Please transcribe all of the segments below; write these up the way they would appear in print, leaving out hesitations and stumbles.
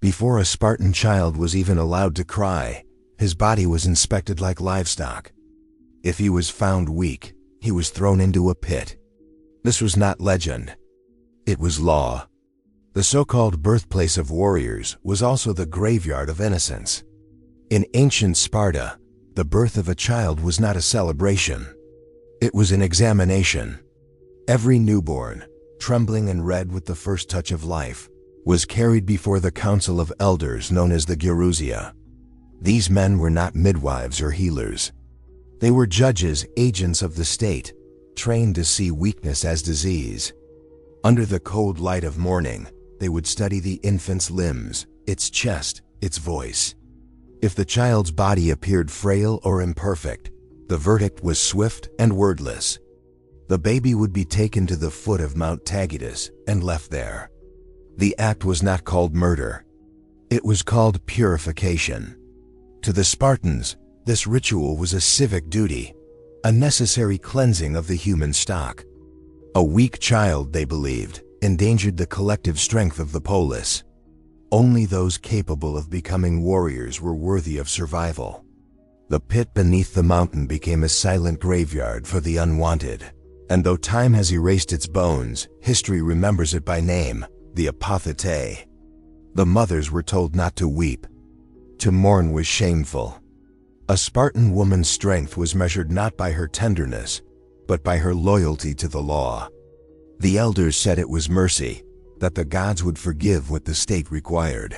Before a Spartan child was even allowed to cry, his body was inspected like livestock. If he was found weak, he was thrown into a pit. This was not legend. It was law. The so-called birthplace of warriors was also the graveyard of innocence. In ancient Sparta, the birth of a child was not a celebration. It was an examination. Every newborn, trembling and red with the first touch of life, was carried before the council of elders known as the Gerousia. These men were not midwives or healers. They were judges, agents of the state, trained to see weakness as disease. Under the cold light of morning, they would study the infant's limbs, its chest, its voice. If the child's body appeared frail or imperfect, the verdict was swift and wordless. The baby would be taken to the foot of Mount Taygetus and left there. The act was not called murder. It was called purification. To the Spartans, this ritual was a civic duty, a necessary cleansing of the human stock. A weak child, they believed, endangered the collective strength of the polis. Only those capable of becoming warriors were worthy of survival. The pit beneath the mountain became a silent graveyard for the unwanted. And though time has erased its bones, history remembers it by name, the apothetae. The mothers were told not to weep. To mourn was shameful. A Spartan woman's strength was measured not by her tenderness, but by her loyalty to the law. The elders said it was mercy, that the gods would forgive what the state required.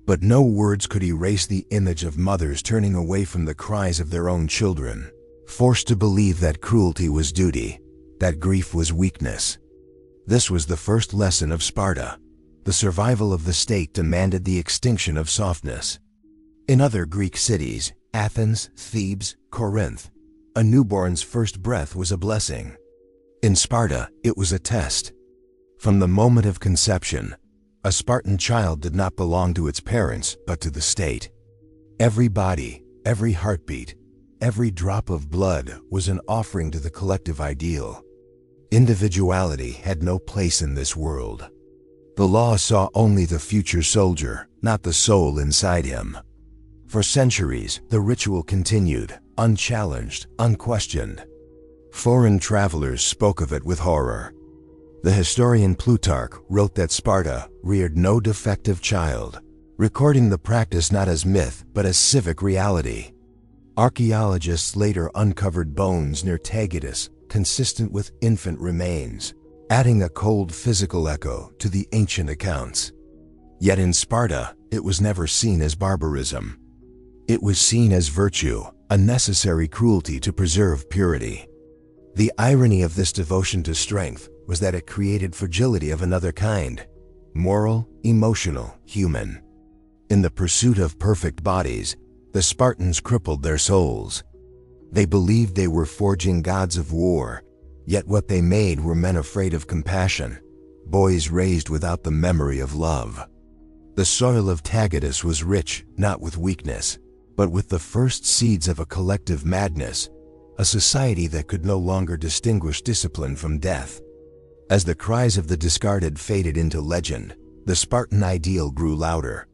But no words could erase the image of mothers turning away from the cries of their own children, forced to believe that cruelty was duty, that grief was weakness. This was the first lesson of Sparta. The survival of the state demanded the extinction of softness. In other Greek cities, Athens, Thebes, Corinth, a newborn's first breath was a blessing. In Sparta, it was a test. From the moment of conception, a Spartan child did not belong to its parents, but to the state. Every body, every heartbeat, every drop of blood was an offering to the collective ideal. Individuality had no place in this world. The law saw only the future soldier, not the soul inside him. For centuries, the ritual continued, unchallenged, unquestioned. Foreign travelers spoke of it with horror. The historian Plutarch wrote that Sparta reared no defective child, recording the practice not as myth but as civic reality. Archaeologists later uncovered bones near Taygetus consistent with infant remains, adding a cold physical echo to the ancient accounts. Yet in Sparta, it was never seen as barbarism. It was seen as virtue, a necessary cruelty to preserve purity. The irony of this devotion to strength was that it created fragility of another kind, moral, emotional, human. In the pursuit of perfect bodies, the Spartans crippled their souls. They believed they were forging gods of war, yet what they made were men afraid of compassion, boys raised without the memory of love. The soil of Taygetus was rich, not with weakness, but with the first seeds of a collective madness, a society that could no longer distinguish discipline from death. As the cries of the discarded faded into legend, the Spartan ideal grew louder.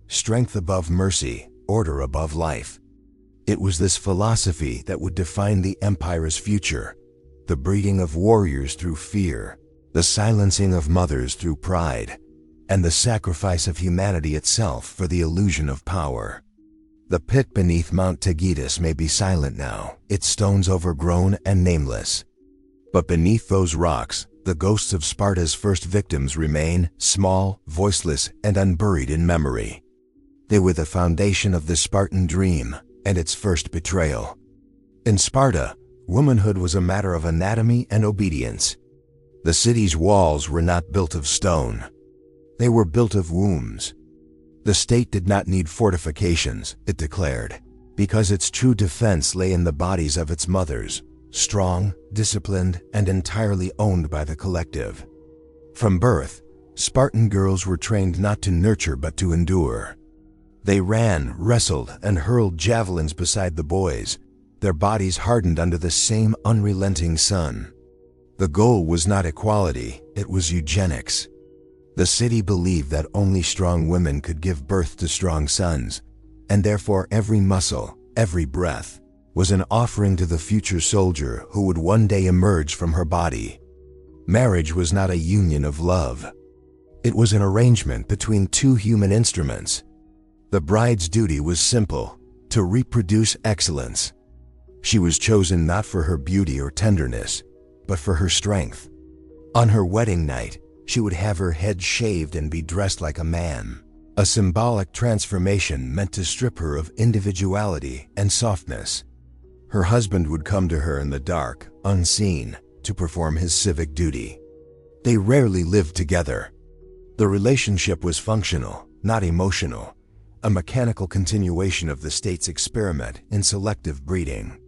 Strength above mercy, order above life. It was this philosophy that would define the empire's future, the breeding of warriors through fear, the silencing of mothers through pride, and the sacrifice of humanity itself for the illusion of power. The pit beneath Mount Taygetus may be silent now, its stones overgrown and nameless. But beneath those rocks, the ghosts of Sparta's first victims remain, small, voiceless, and unburied in memory. They were the foundation of the Spartan dream and its first betrayal. In Sparta, womanhood was a matter of anatomy and obedience. The city's walls were not built of stone. They were built of wombs. The state did not need fortifications, it declared, because its true defense lay in the bodies of its mothers, strong, disciplined, and entirely owned by the collective. From birth, Spartan girls were trained not to nurture but to endure. They ran, wrestled, and hurled javelins beside the boys, their bodies hardened under the same unrelenting sun. The goal was not equality, it was eugenics. The city believed that only strong women could give birth to strong sons, and therefore every muscle, every breath, was an offering to the future soldier who would one day emerge from her body. Marriage was not a union of love. It was an arrangement between two human instruments. The bride's duty was simple: to reproduce excellence. She was chosen not for her beauty or tenderness, but for her strength. On her wedding night, she would have her head shaved and be dressed like a man, a symbolic transformation meant to strip her of individuality and softness. Her husband would come to her in the dark, unseen, to perform his civic duty. They rarely lived together. The relationship was functional, not emotional, a mechanical continuation of the state's experiment in selective breeding.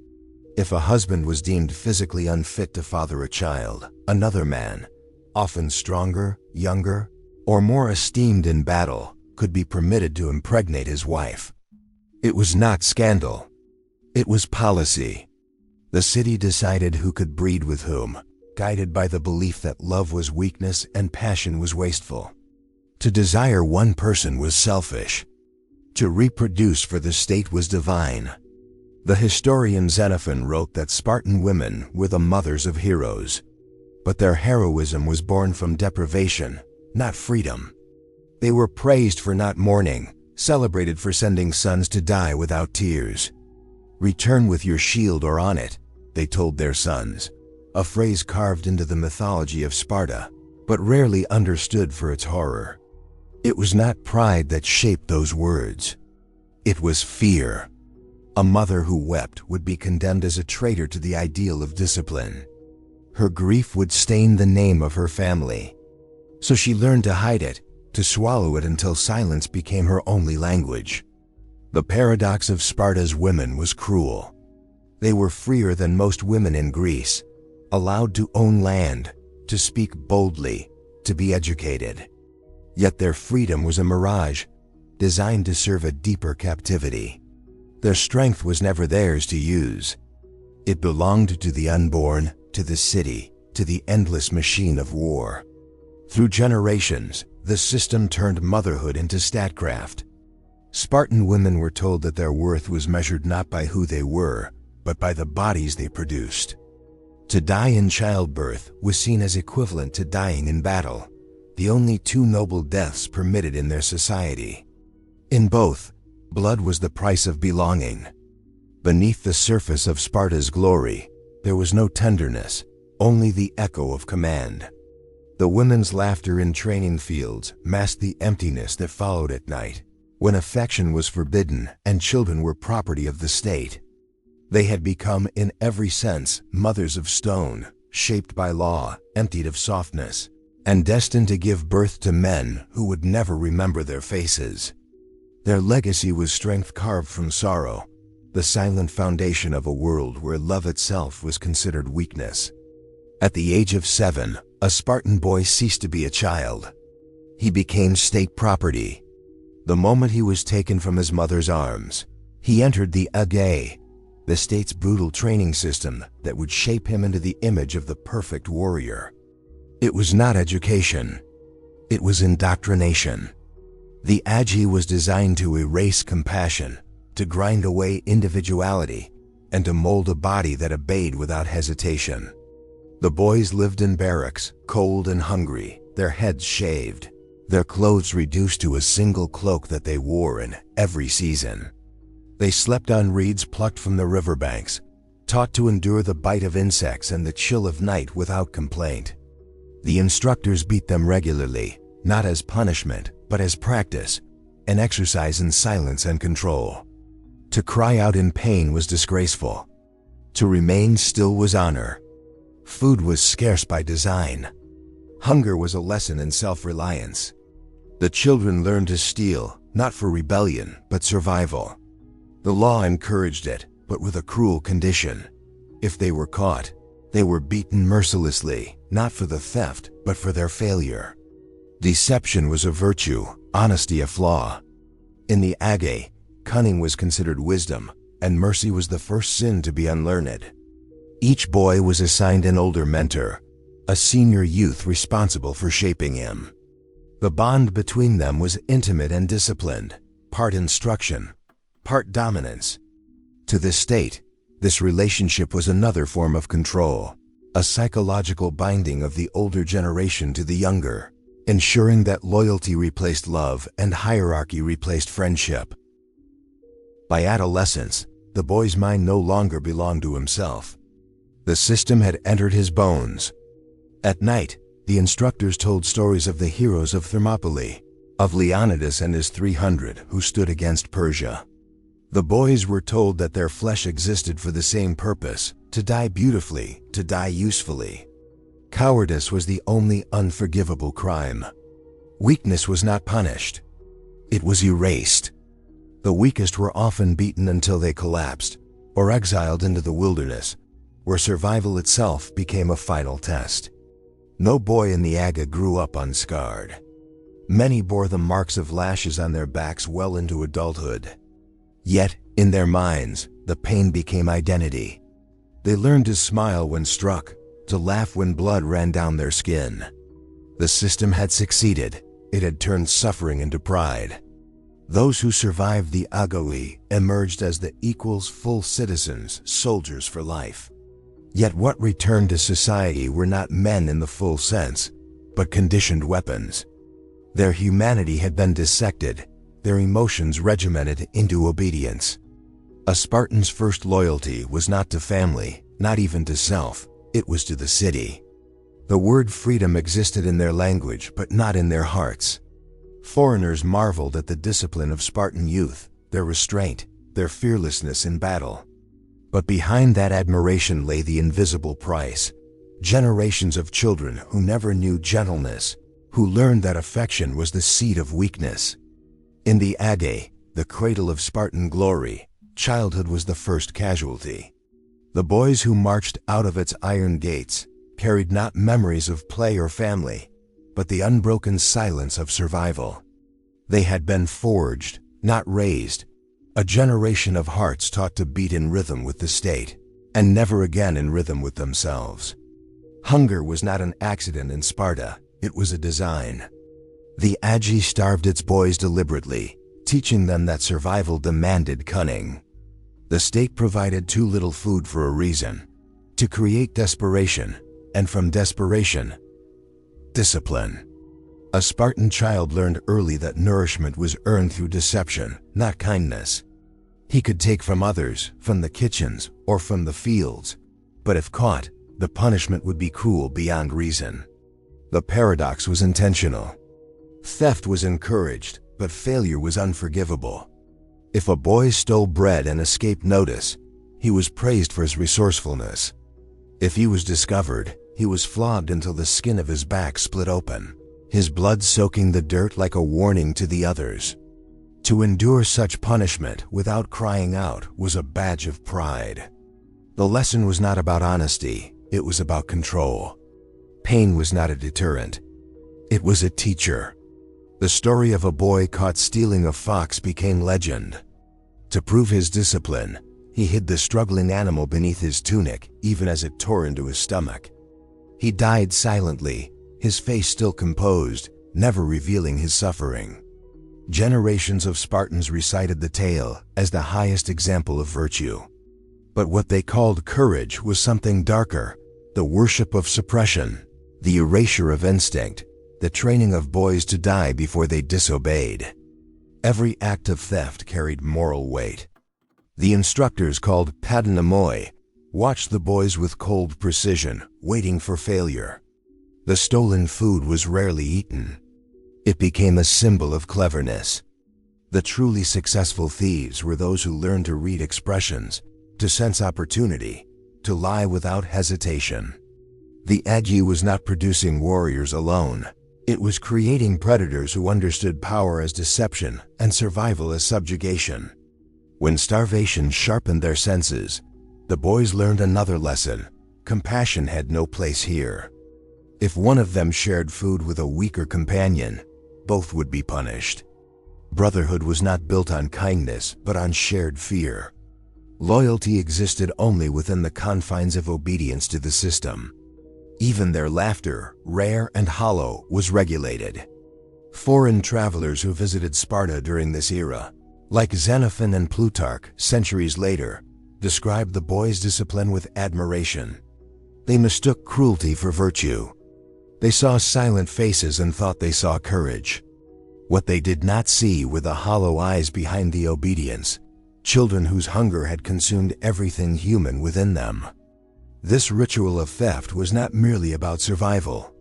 If a husband was deemed physically unfit to father a child, another man, often stronger, younger, or more esteemed in battle, could be permitted to impregnate his wife. It was not scandal. It was policy. The city decided who could breed with whom, guided by the belief that love was weakness and passion was wasteful. To desire one person was selfish. To reproduce for the state was divine. The historian Xenophon wrote that Spartan women were the mothers of heroes. But their heroism was born from deprivation, not freedom. They were praised for not mourning, celebrated for sending sons to die without tears. "Return with your shield or on it," they told their sons, a phrase carved into the mythology of Sparta, but rarely understood for its horror. It was not pride that shaped those words. It was fear. A mother who wept would be condemned as a traitor to the ideal of discipline. Her grief would stain the name of her family. So she learned to hide it, to swallow it until silence became her only language. The paradox of Sparta's women was cruel. They were freer than most women in Greece, allowed to own land, to speak boldly, to be educated. Yet their freedom was a mirage, designed to serve a deeper captivity. Their strength was never theirs to use. It belonged to the unborn, to the city, to the endless machine of war. Through generations, the system turned motherhood into statcraft. Spartan women were told that their worth was measured not by who they were, but by the bodies they produced. To die in childbirth was seen as equivalent to dying in battle, the only two noble deaths permitted in their society. In both, blood was the price of belonging. Beneath the surface of Sparta's glory, there was no tenderness, only the echo of command. The women's laughter in training fields masked the emptiness that followed at night, when affection was forbidden and children were property of the state. They had become, in every sense, mothers of stone, shaped by law, emptied of softness, and destined to give birth to men who would never remember their faces. Their legacy was strength carved from sorrow, the silent foundation of a world where love itself was considered weakness. At the age of 7, a Spartan boy ceased to be a child. He became state property. The moment he was taken from his mother's arms, he entered the Agay, the state's brutal training system that would shape him into the image of the perfect warrior. It was not education. It was indoctrination. The Agi was designed to erase compassion, to grind away individuality, and to mold a body that obeyed without hesitation. The boys lived in barracks, cold and hungry, their heads shaved, their clothes reduced to a single cloak that they wore in every season. They slept on reeds plucked from the riverbanks, taught to endure the bite of insects and the chill of night without complaint. The instructors beat them regularly, not as punishment, but as practice, an exercise in silence and control. To cry out in pain was disgraceful. To remain still was honor. Food was scarce by design. Hunger was a lesson in self-reliance. The children learned to steal, not for rebellion, but survival. The law encouraged it, but with a cruel condition. If they were caught, they were beaten mercilessly, not for the theft, but for their failure. Deception was a virtue, honesty a flaw. In the Agay, cunning was considered wisdom, and mercy was the first sin to be unlearned. Each boy was assigned an older mentor, a senior youth responsible for shaping him. The bond between them was intimate and disciplined, part instruction, part dominance. To the state, this relationship was another form of control, a psychological binding of the older generation to the younger, ensuring that loyalty replaced love and hierarchy replaced friendship. By adolescence, the boy's mind no longer belonged to himself. The system had entered his bones. At night, the instructors told stories of the heroes of Thermopylae, of Leonidas and his 300 who stood against Persia. The boys were told that their flesh existed for the same purpose, to die beautifully, to die usefully. Cowardice was the only unforgivable crime. Weakness was not punished. It was erased. The weakest were often beaten until they collapsed, or exiled into the wilderness, where survival itself became a final test. No boy in the Aga grew up unscarred. Many bore the marks of lashes on their backs well into adulthood. Yet, in their minds, the pain became identity. They learned to smile when struck, to laugh when blood ran down their skin. The system had succeeded. It had turned suffering into pride. Those who survived the Agoi emerged as the equals, full citizens, soldiers for life. Yet what returned to society were not men in the full sense, but conditioned weapons. Their humanity had been dissected, their emotions regimented into obedience. A Spartan's first loyalty was not to family, not even to self, it was to the city. The word freedom existed in their language, but not in their hearts. Foreigners marveled at the discipline of Spartan youth, their restraint, their fearlessness in battle. But behind that admiration lay the invisible price. Generations of children who never knew gentleness, who learned that affection was the seed of weakness. In the Age, the cradle of Spartan glory, childhood was the first casualty. The boys who marched out of its iron gates carried not memories of play or family, but the unbroken silence of survival. They had been forged, not raised, a generation of hearts taught to beat in rhythm with the state, and never again in rhythm with themselves. Hunger was not an accident in Sparta, it was a design. The Agi starved its boys deliberately, teaching them that survival demanded cunning. The state provided too little food for a reason, to create desperation, and from desperation, discipline. A Spartan child learned early that nourishment was earned through deception, not kindness. He could take from others, from the kitchens, or from the fields, but if caught, the punishment would be cruel beyond reason. The paradox was intentional. Theft was encouraged, but failure was unforgivable. If a boy stole bread and escaped notice, he was praised for his resourcefulness. If he was discovered, he was flogged until the skin of his back split open, his blood soaking the dirt like a warning to the others. To endure such punishment without crying out was a badge of pride. The lesson was not about honesty, it was about control. Pain was not a deterrent, it was a teacher. The story of a boy caught stealing a fox became legend. To prove his discipline, he hid the struggling animal beneath his tunic, even as it tore into his stomach. He died silently, his face still composed, never revealing his suffering. Generations of Spartans recited the tale as the highest example of virtue. But what they called courage was something darker, the worship of suppression, the erasure of instinct, the training of boys to die before they disobeyed. Every act of theft carried moral weight. The instructors, called padanamoi, watched the boys with cold precision, waiting for failure. The stolen food was rarely eaten. It became a symbol of cleverness. The truly successful thieves were those who learned to read expressions, to sense opportunity, to lie without hesitation. The Agi was not producing warriors alone. It was creating predators who understood power as deception and survival as subjugation. When starvation sharpened their senses, the boys learned another lesson. Compassion had no place here. If one of them shared food with a weaker companion, both would be punished. Brotherhood was not built on kindness, but on shared fear. Loyalty existed only within the confines of obedience to the system. Even their laughter, rare and hollow, was regulated. Foreign travelers who visited Sparta during this era, like Xenophon and Plutarch centuries later, described the boys' discipline with admiration. They mistook cruelty for virtue. They saw silent faces and thought they saw courage. What they did not see were the hollow eyes behind the obedience, children whose hunger had consumed everything human within them. This ritual of theft was not merely about survival.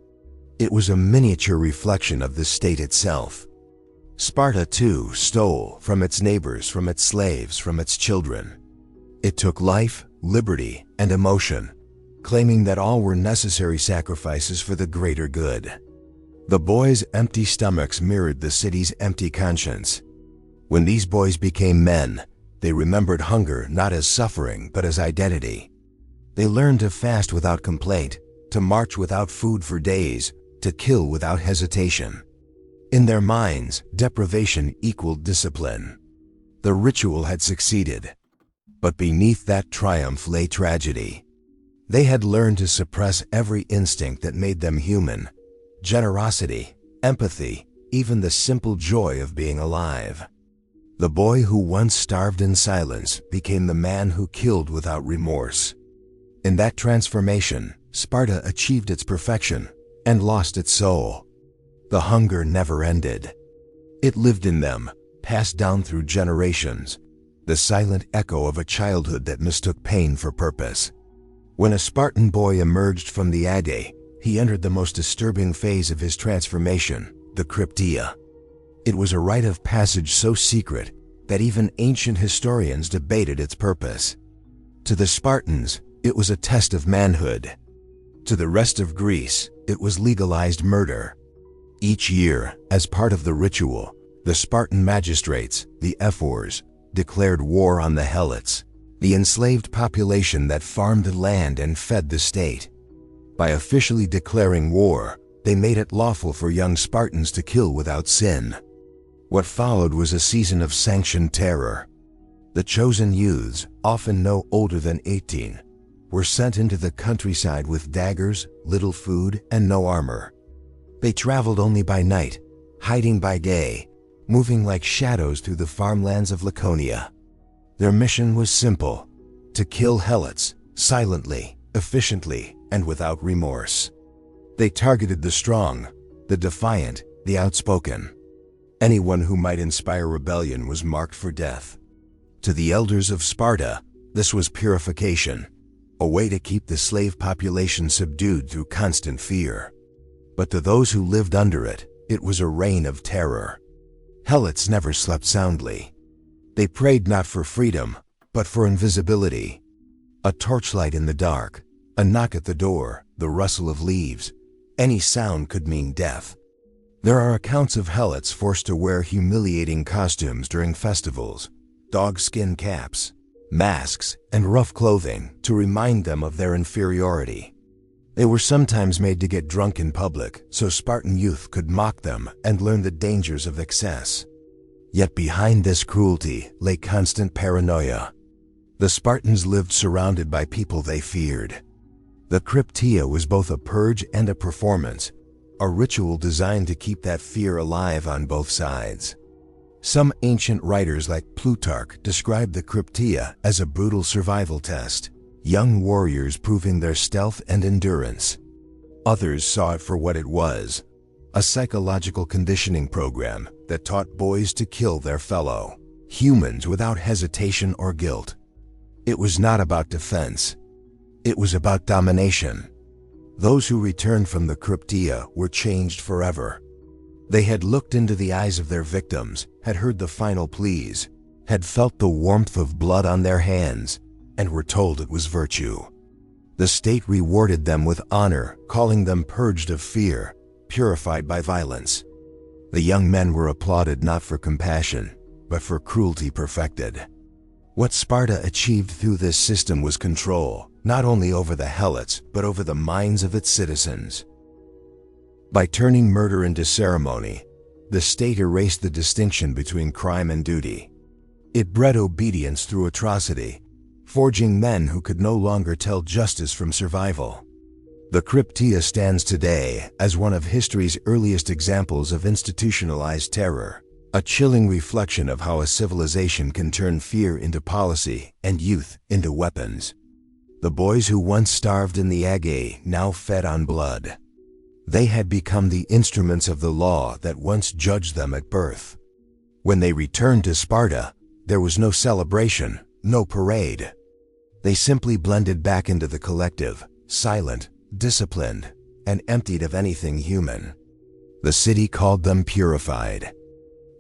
It was a miniature reflection of the state itself. Sparta, too, stole from its neighbors, from its slaves, from its children. It took life, liberty, and emotion, claiming that all were necessary sacrifices for the greater good. The boys' empty stomachs mirrored the city's empty conscience. When these boys became men, they remembered hunger not as suffering but as identity. They learned to fast without complaint, to march without food for days, to kill without hesitation. In their minds, deprivation equaled discipline. The ritual had succeeded. But beneath that triumph lay tragedy. They had learned to suppress every instinct that made them human: generosity, empathy, even the simple joy of being alive. The boy who once starved in silence became the man who killed without remorse. In that transformation, Sparta achieved its perfection and lost its soul. The hunger never ended. It lived in them, passed down through generations, the silent echo of a childhood that mistook pain for purpose. When a Spartan boy emerged from the Ade, he entered the most disturbing phase of his transformation, the cryptia. It was a rite of passage so secret that even ancient historians debated its purpose. To the Spartans, it was a test of manhood. To the rest of Greece, it was legalized murder. Each year, as part of the ritual, the Spartan magistrates, the ephors, declared war on the helots, the enslaved population that farmed land and fed the state. By officially declaring war, they made it lawful for young Spartans to kill without sin. What followed was a season of sanctioned terror. The chosen youths, often no older than 18, were sent into the countryside with daggers, little food, and no armor. They traveled only by night, hiding by day, moving like shadows through the farmlands of Laconia. Their mission was simple: to kill helots, silently, efficiently, and without remorse. They targeted the strong, the defiant, the outspoken. Anyone who might inspire rebellion was marked for death. To the elders of Sparta, this was purification, a way to keep the slave population subdued through constant fear. But to those who lived under it, it was a reign of terror. Helots never slept soundly. They prayed not for freedom, but for invisibility. A torchlight in the dark, a knock at the door, the rustle of leaves, any sound could mean death. There are accounts of helots forced to wear humiliating costumes during festivals: dogskin caps, masks, and rough clothing to remind them of their inferiority. They were sometimes made to get drunk in public so Spartan youth could mock them and learn the dangers of excess. Yet behind this cruelty lay constant paranoia. The Spartans lived surrounded by people they feared. The cryptia was both a purge and a performance, a ritual designed to keep that fear alive on both sides. Some ancient writers like Plutarch described the cryptia as a brutal survival test, young warriors proving their stealth and endurance. Others saw it for what it was: a psychological conditioning program that taught boys to kill their fellow humans without hesitation or guilt. It was not about defense. It was about domination. Those who returned from the cryptia were changed forever. They had looked into the eyes of their victims, had heard the final pleas, had felt the warmth of blood on their hands, and were told it was virtue. The state rewarded them with honor, calling them purged of fear, purified by violence. The young men were applauded not for compassion, but for cruelty perfected. What Sparta achieved through this system was control, not only over the helots, but over the minds of its citizens. By turning murder into ceremony, the state erased the distinction between crime and duty. It bred obedience through atrocity, forging men who could no longer tell justice from survival. The cryptia stands today as one of history's earliest examples of institutionalized terror, a chilling reflection of how a civilization can turn fear into policy and youth into weapons. The boys who once starved in the Aegae now fed on blood. They had become the instruments of the law that once judged them at birth. When they returned to Sparta, there was no celebration, no parade. They simply blended back into the collective, silent, disciplined, and emptied of anything human. The city called them purified.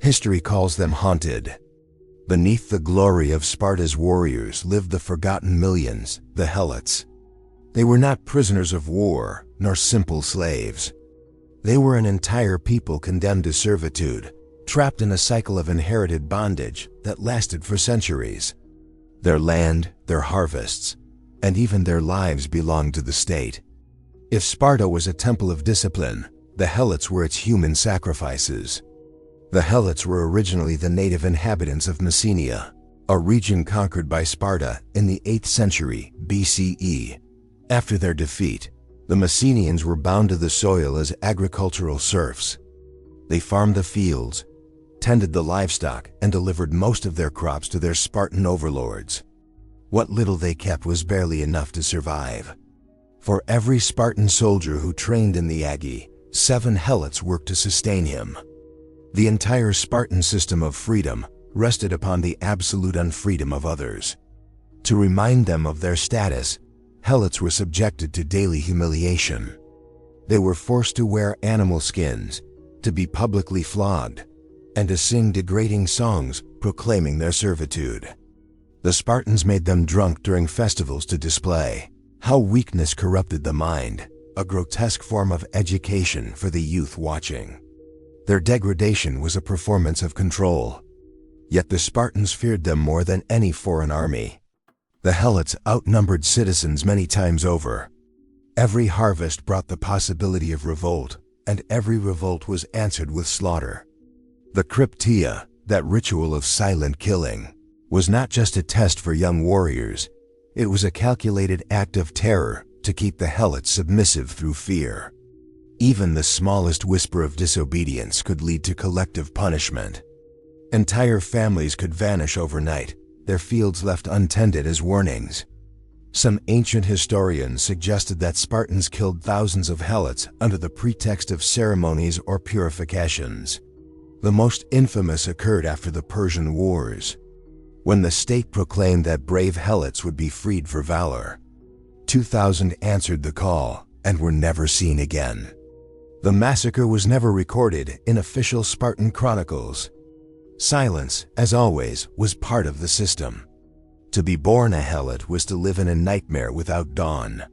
History calls them haunted. Beneath the glory of Sparta's warriors lived the forgotten millions, the Helots. They were not prisoners of war, nor simple slaves. They were an entire people condemned to servitude, trapped in a cycle of inherited bondage that lasted for centuries. Their land, their harvests, and even their lives belonged to the state. If Sparta was a temple of discipline, the Helots were its human sacrifices. The Helots were originally the native inhabitants of Messenia, a region conquered by Sparta in the 8th century BCE. After their defeat, the Messenians were bound to the soil as agricultural serfs. They farmed the fields, tended the livestock, and delivered most of their crops to their Spartan overlords. What little they kept was barely enough to survive. For every Spartan soldier who trained in the Aegae, 7 Helots worked to sustain him. The entire Spartan system of freedom rested upon the absolute unfreedom of others. To remind them of their status, Helots were subjected to daily humiliation. They were forced to wear animal skins, to be publicly flogged, and to sing degrading songs proclaiming their servitude. The Spartans made them drunk during festivals to display how weakness corrupted the mind, a grotesque form of education for the youth watching. Their degradation was a performance of control. Yet the Spartans feared them more than any foreign army. The Helots outnumbered citizens many times over. Every harvest brought the possibility of revolt, and every revolt was answered with slaughter. The cryptia, that ritual of silent killing, was not just a test for young warriors. It was a calculated act of terror to keep the Helots submissive through fear. Even the smallest whisper of disobedience could lead to collective punishment. Entire families could vanish overnight, their fields left untended as warnings. Some ancient historians suggested that Spartans killed thousands of Helots under the pretext of ceremonies or purifications. The most infamous occurred after the Persian Wars, when the state proclaimed that brave Helots would be freed for valor. 2,000 answered the call and were never seen again. The massacre was never recorded in official Spartan chronicles. Silence, as always, was part of the system. To be born a Helot was to live in a nightmare without dawn.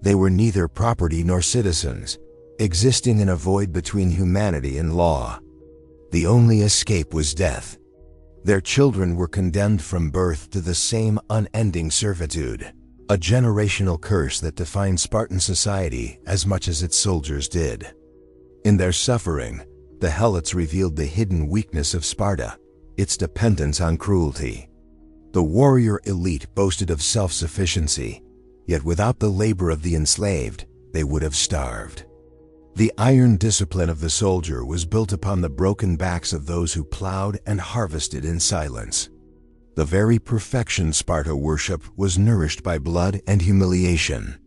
They were neither property nor citizens, existing in a void between humanity and law. The only escape was death. Their children were condemned from birth to the same unending servitude, a generational curse that defined Spartan society as much as its soldiers did. In their suffering, the Helots revealed the hidden weakness of Sparta, its dependence on cruelty. The warrior elite boasted of self-sufficiency, yet without the labor of the enslaved, they would have starved. The iron discipline of the soldier was built upon the broken backs of those who plowed and harvested in silence. The very perfection Sparta worshipped was nourished by blood and humiliation.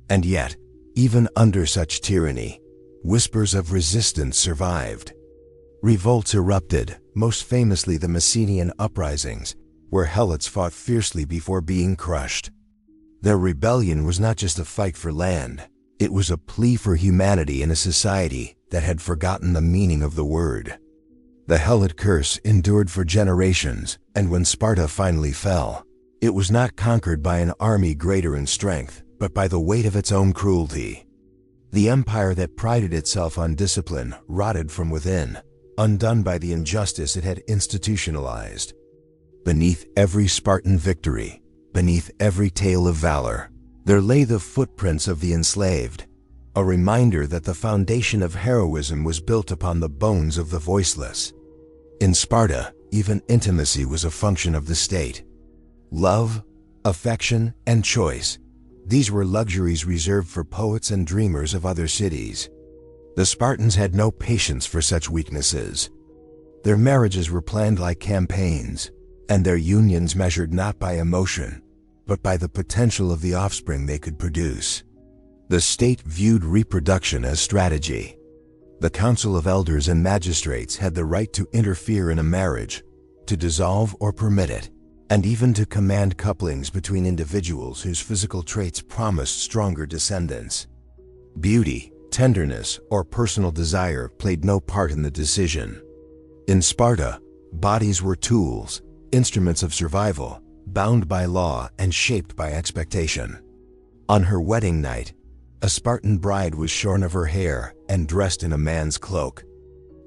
And yet, even under such tyranny, whispers of resistance survived. Revolts erupted, most famously the Messenian uprisings, where Helots fought fiercely before being crushed. Their rebellion was not just a fight for land, it was a plea for humanity in a society that had forgotten the meaning of the word. The Helot curse endured for generations, and when Sparta finally fell, it was not conquered by an army greater in strength, but by the weight of its own cruelty. The empire that prided itself on discipline rotted from within, undone by the injustice it had institutionalized. Beneath every Spartan victory, beneath every tale of valor, there lay the footprints of the enslaved, a reminder that the foundation of heroism was built upon the bones of the voiceless. In Sparta, even intimacy was a function of the state. Love, affection, and choice, These were luxuries reserved for poets and dreamers of other cities. The Spartans had no patience for such weaknesses. Their marriages were planned like campaigns, and their unions measured not by emotion, but by the potential of the offspring they could produce. The state viewed reproduction as strategy. The council of elders and magistrates had the right to interfere in a marriage, to dissolve or permit it, and even to command couplings between individuals whose physical traits promised stronger descendants. Beauty, tenderness, or personal desire played no part in the decision. In Sparta, bodies were tools, instruments of survival, bound by law and shaped by expectation. On her wedding night, a Spartan bride was shorn of her hair and dressed in a man's cloak.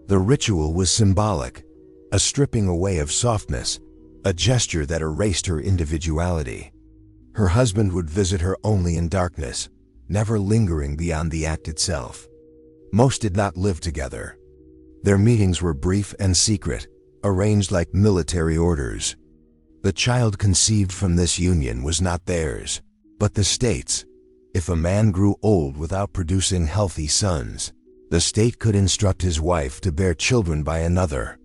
The ritual was symbolic, a stripping away of softness, a gesture that erased her individuality. Her husband would visit her only in darkness, never lingering beyond the act itself. Most did not live together. Their meetings were brief and secret, arranged like military orders. The child conceived from this union was not theirs, but the state's. If a man grew old without producing healthy sons, the state could instruct his wife to bear children by another.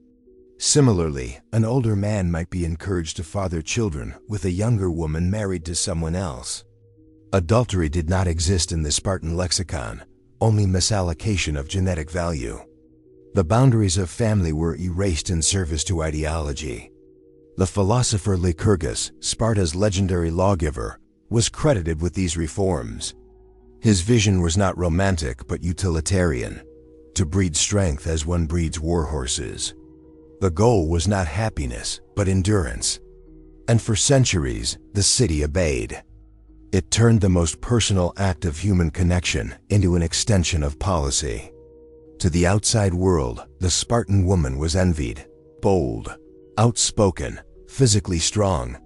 Similarly, an older man might be encouraged to father children with a younger woman married to someone else. Adultery did not exist in the Spartan lexicon, only misallocation of genetic value. The boundaries of family were erased in service to ideology. The philosopher Lycurgus, Sparta's legendary lawgiver, was credited with these reforms. His vision was not romantic but utilitarian, to breed strength as one breeds war horses. The goal was not happiness but endurance. And for centuries, the city obeyed. It turned the most personal act of human connection into an extension of policy. To the outside world, the Spartan woman was envied, bold, outspoken, physically strong,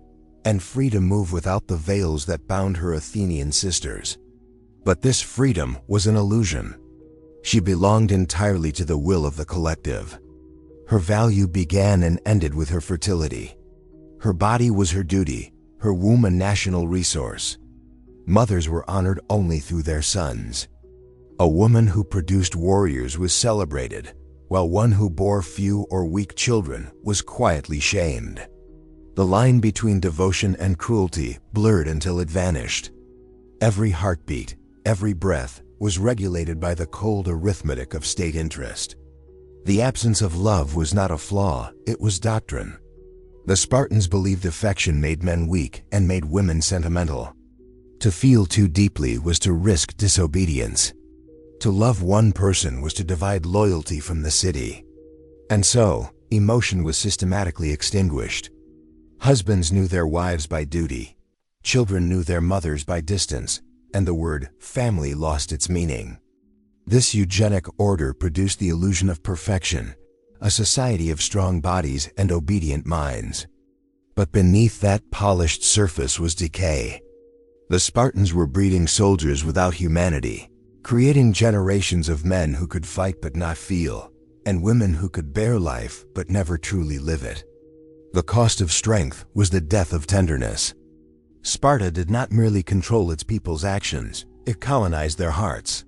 and free to move without the veils that bound her Athenian sisters. But this freedom was an illusion. She belonged entirely to the will of the collective. Her value began and ended with her fertility. Her body was her duty, her womb a national resource. Mothers were honored only through their sons. A woman who produced warriors was celebrated, while one who bore few or weak children was quietly shamed. The line between devotion and cruelty blurred until it vanished. Every heartbeat, every breath was regulated by the cold arithmetic of state interest. The absence of love was not a flaw, it was doctrine. The Spartans believed affection made men weak and made women sentimental. To feel too deeply was to risk disobedience. To love one person was to divide loyalty from the city. And so, emotion was systematically extinguished. Husbands knew their wives by duty, children knew their mothers by distance, and the word family lost its meaning. This eugenic order produced the illusion of perfection, a society of strong bodies and obedient minds. But beneath that polished surface was decay. The Spartans were breeding soldiers without humanity, creating generations of men who could fight but not feel, and women who could bear life but never truly live it. The cost of strength was the death of tenderness. Sparta did not merely control its people's actions, it colonized their hearts.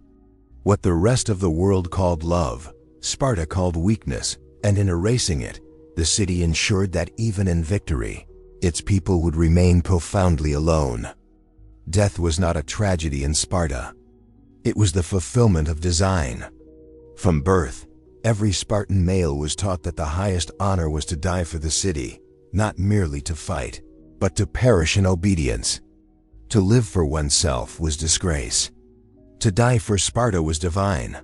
What the rest of the world called love, Sparta called weakness, and in erasing it, the city ensured that even in victory, its people would remain profoundly alone. Death was not a tragedy in Sparta. It was the fulfillment of design. From birth, every Spartan male was taught that the highest honor was to die for the city, not merely to fight, but to perish in obedience. To live for oneself was disgrace. To die for Sparta was divine.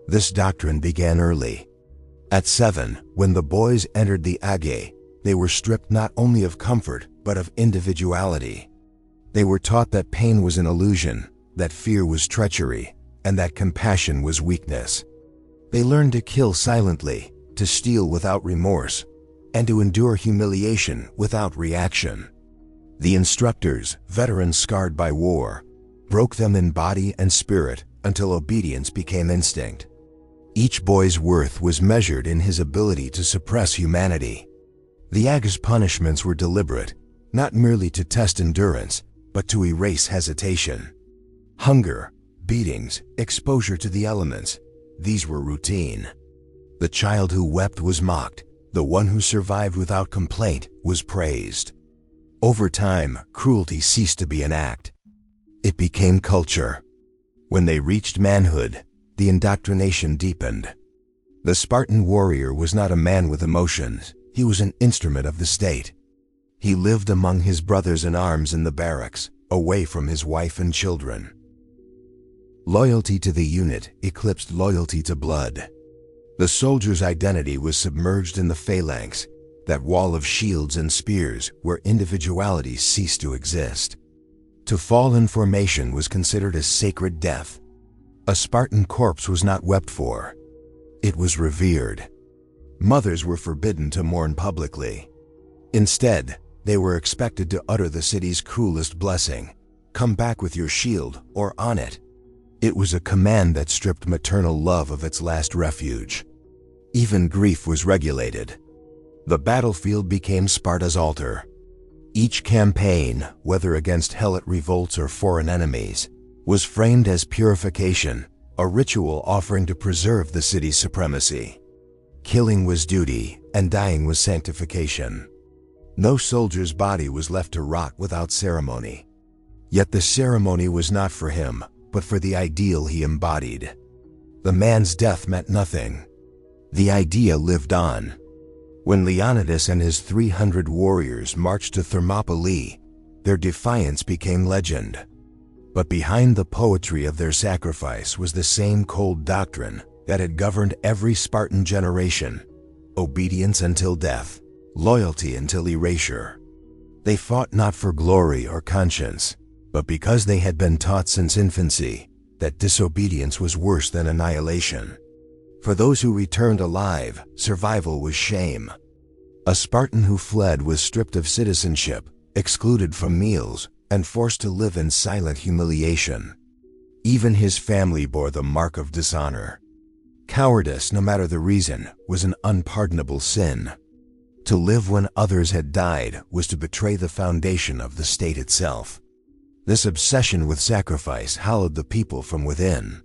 This doctrine began early. At 7, when the boys entered the Age, they were stripped not only of comfort, but of individuality. They were taught that pain was an illusion, that fear was treachery, and that compassion was weakness. They learned to kill silently, to steal without remorse, and to endure humiliation without reaction. The instructors, veterans scarred by war, broke them in body and spirit until obedience became instinct. Each boy's worth was measured in his ability to suppress humanity. The Age's punishments were deliberate, not merely to test endurance, but to erase hesitation. Hunger, beatings, exposure to the elements, these were routine. The child who wept was mocked. The one who survived without complaint was praised. Over time, cruelty ceased to be an act. It became culture. When they reached manhood, the indoctrination deepened. The Spartan warrior was not a man with emotions. He was an instrument of the state. He lived among his brothers in arms in the barracks, away from his wife and children. Loyalty to the unit eclipsed loyalty to blood. The soldier's identity was submerged in the phalanx, that wall of shields and spears where individuality ceased to exist. To fall in formation was considered a sacred death. A Spartan corpse was not wept for. It was revered. Mothers were forbidden to mourn publicly. Instead, they were expected to utter the city's cruelest blessing, "Come back with your shield, or on it." It was a command that stripped maternal love of its last refuge. Even grief was regulated. The battlefield became Sparta's altar. Each campaign, whether against Helot revolts or foreign enemies, was framed as purification, a ritual offering to preserve the city's supremacy. Killing was duty, and dying was sanctification. No soldier's body was left to rot without ceremony. Yet the ceremony was not for him, but for the ideal he embodied. The man's death meant nothing. The idea lived on. When Leonidas and his 300 warriors marched to Thermopylae, their defiance became legend. But behind the poetry of their sacrifice was the same cold doctrine that had governed every Spartan generation: obedience until death, loyalty until erasure. They fought not for glory or conscience, but because they had been taught since infancy that disobedience was worse than annihilation. For those who returned alive, survival was shame. A Spartan who fled was stripped of citizenship, excluded from meals, and forced to live in silent humiliation. Even his family bore the mark of dishonor. Cowardice, no matter the reason, was an unpardonable sin. To live when others had died was to betray the foundation of the state itself. This obsession with sacrifice hollowed the people from within.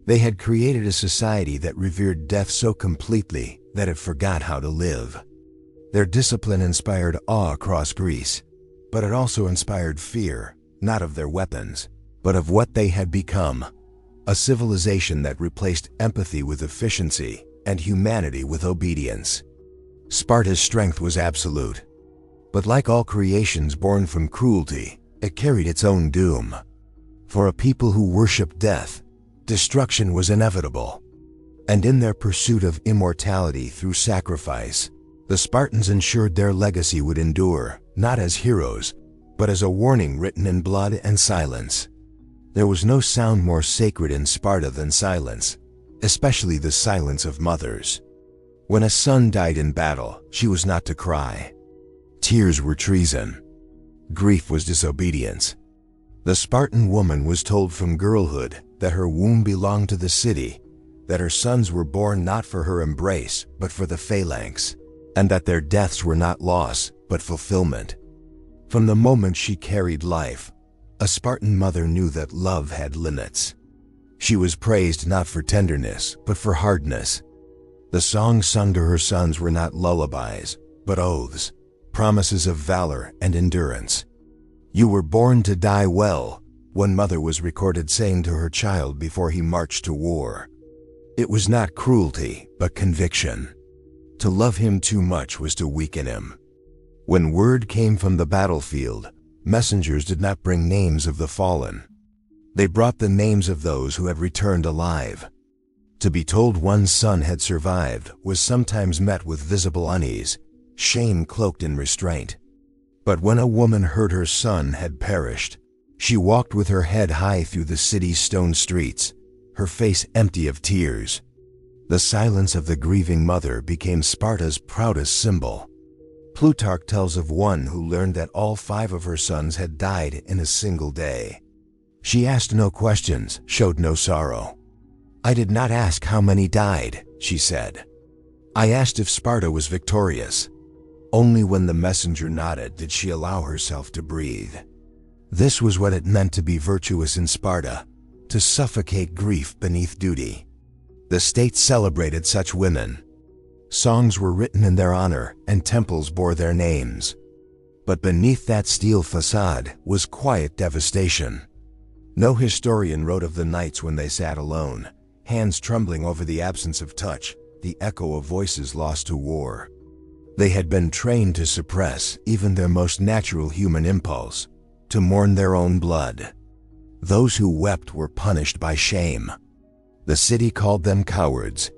They had created a society that revered death so completely that it forgot how to live. Their discipline inspired awe across Greece, but it also inspired fear, not of their weapons, but of what they had become: a civilization that replaced empathy with efficiency and humanity with obedience. Sparta's strength was absolute, but like all creations born from cruelty, it carried its own doom. For a people who worshipped death, destruction was inevitable. And in their pursuit of immortality through sacrifice, the Spartans ensured their legacy would endure, not as heroes, but as a warning written in blood and silence. There was no sound more sacred in Sparta than silence, especially the silence of mothers. When a son died in battle, she was not to cry. Tears were treason. Grief was disobedience. The Spartan woman was told from girlhood that her womb belonged to the city, that her sons were born not for her embrace, but for the phalanx, and that their deaths were not loss, but fulfillment. From the moment she carried life, a Spartan mother knew that love had limits. She was praised not for tenderness, but for hardness. The songs sung to her sons were not lullabies, but oaths, promises of valor and endurance. "You were born to die well," one mother was recorded saying to her child before he marched to war. It was not cruelty, but conviction. To love him too much was to weaken him. When word came from the battlefield, messengers did not bring names of the fallen. They brought the names of those who had returned alive. To be told one's son had survived was sometimes met with visible unease, shame cloaked in restraint. But when a woman heard her son had perished, she walked with her head high through the city's stone streets, her face empty of tears. The silence of the grieving mother became Sparta's proudest symbol. Plutarch tells of one who learned that all 5 of her sons had died in a single day. She asked no questions, showed no sorrow. "I did not ask how many died," she said. "I asked if Sparta was victorious." Only when the messenger nodded did she allow herself to breathe. This was what it meant to be virtuous in Sparta, to suffocate grief beneath duty. The state celebrated such women. Songs were written in their honor, and temples bore their names. But beneath that steel facade was quiet devastation. No historian wrote of the nights when they sat alone, hands trembling over the absence of touch, the echo of voices lost to war. They had been trained to suppress even their most natural human impulse, to mourn their own blood. Those who wept were punished by shame. The city called them cowards.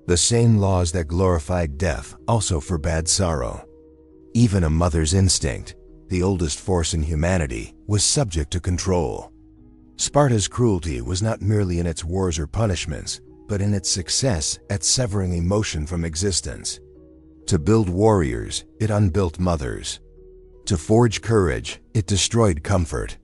The same laws that glorified death also forbade sorrow. Even a mother's instinct, the oldest force in humanity, was subject to control. Sparta's cruelty was not merely in its wars or punishments, but in its success at severing emotion from existence. To build warriors, it unbuilt mothers. To forge courage, it destroyed comfort.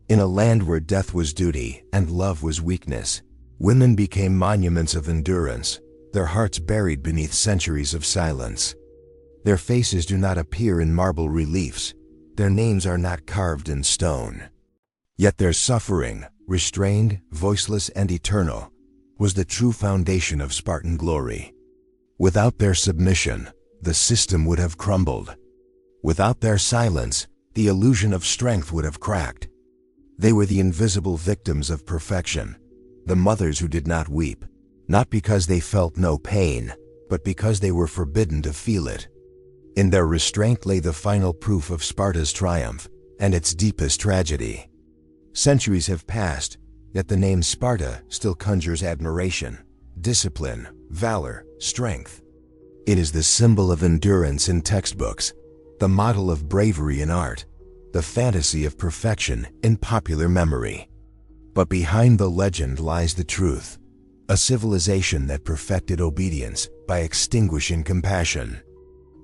In a land where death was duty and love was weakness, women became monuments of endurance, their hearts buried beneath centuries of silence. Their faces do not appear in marble reliefs, their names are not carved in stone. Yet their suffering, restrained, voiceless, and eternal, was the true foundation of Spartan glory. Without their submission, the system would have crumbled. Without their silence, the illusion of strength would have cracked. They were the invisible victims of perfection, the mothers who did not weep, not because they felt no pain, but because they were forbidden to feel it. In their restraint lay the final proof of Sparta's triumph and its deepest tragedy. Centuries have passed, yet the name Sparta still conjures admiration, discipline, valor, strength. It is the symbol of endurance in textbooks, the model of bravery in art, the fantasy of perfection in popular memory. But behind the legend lies the truth, a civilization that perfected obedience by extinguishing compassion.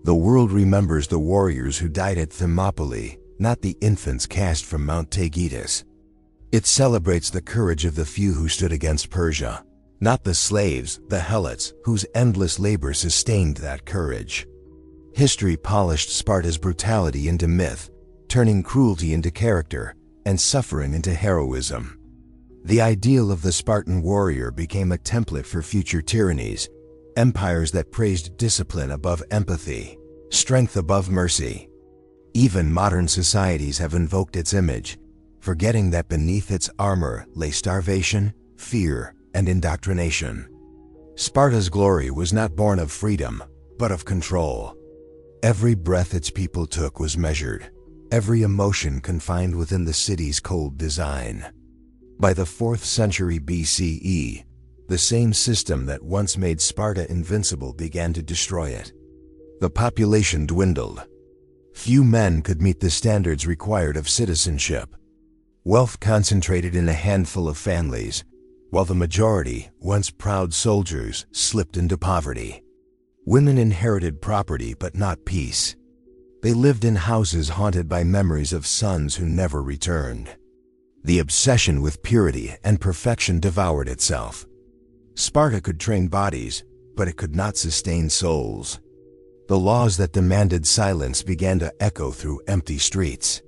The world remembers the warriors who died at Thermopylae, not the infants cast from Mount Taygetus. It celebrates the courage of the few who stood against Persia, not the slaves, the helots, whose endless labor sustained that courage. History polished Sparta's brutality into myth, turning cruelty into character and suffering into heroism. The ideal of the Spartan warrior became a template for future tyrannies, empires that praised discipline above empathy, strength above mercy. Even modern societies have invoked its image, forgetting that beneath its armor lay starvation, fear, and indoctrination. Sparta's glory was not born of freedom, but of control. Every breath its people took was measured, every emotion confined within the city's cold design. By the 4th century BCE, the same system that once made Sparta invincible began to destroy it. The population dwindled. Few men could meet the standards required of citizenship. Wealth concentrated in a handful of families, while the majority, once proud soldiers, slipped into poverty. Women inherited property but not peace. They lived in houses haunted by memories of sons who never returned. The obsession with purity and perfection devoured itself. Sparta could train bodies, but it could not sustain souls. The laws that demanded silence began to echo through empty streets.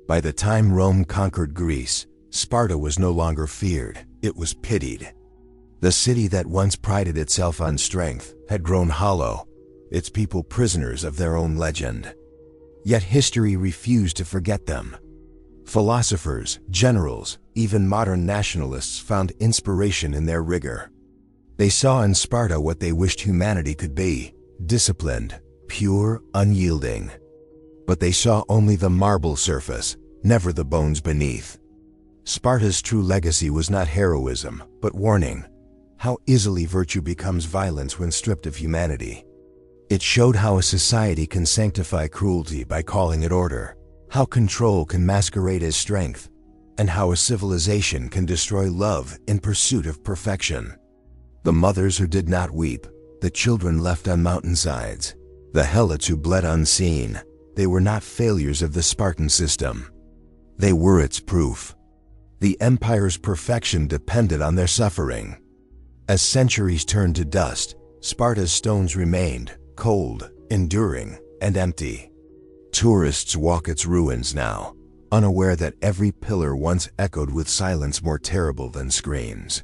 By the time Rome conquered Greece, Sparta was no longer feared, it was pitied. The city that once prided itself on strength had grown hollow, its people prisoners of their own legend. Yet history refused to forget them. Philosophers, generals, even modern nationalists found inspiration in their rigor. They saw in Sparta what they wished humanity could be, disciplined, pure, unyielding. But they saw only the marble surface, never the bones beneath. Sparta's true legacy was not heroism, but warning. How easily virtue becomes violence when stripped of humanity. It showed how a society can sanctify cruelty by calling it order, how control can masquerade as strength, and how a civilization can destroy love in pursuit of perfection. The mothers who did not weep, the children left on mountainsides, the helots who bled unseen, they were not failures of the Spartan system. They were its proof. The empire's perfection depended on their suffering. As centuries turned to dust, Sparta's stones remained, cold, enduring, and empty. Tourists walk its ruins now, unaware that every pillar once echoed with silence more terrible than screams.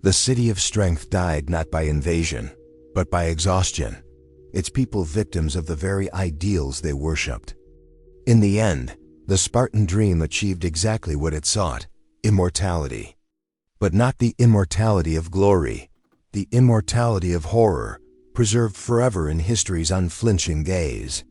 The city of strength died not by invasion, but by exhaustion, its people victims of the very ideals they worshipped. In the end, the Spartan dream achieved exactly what it sought: immortality. But not the immortality of glory, the immortality of horror, preserved forever in history's unflinching gaze.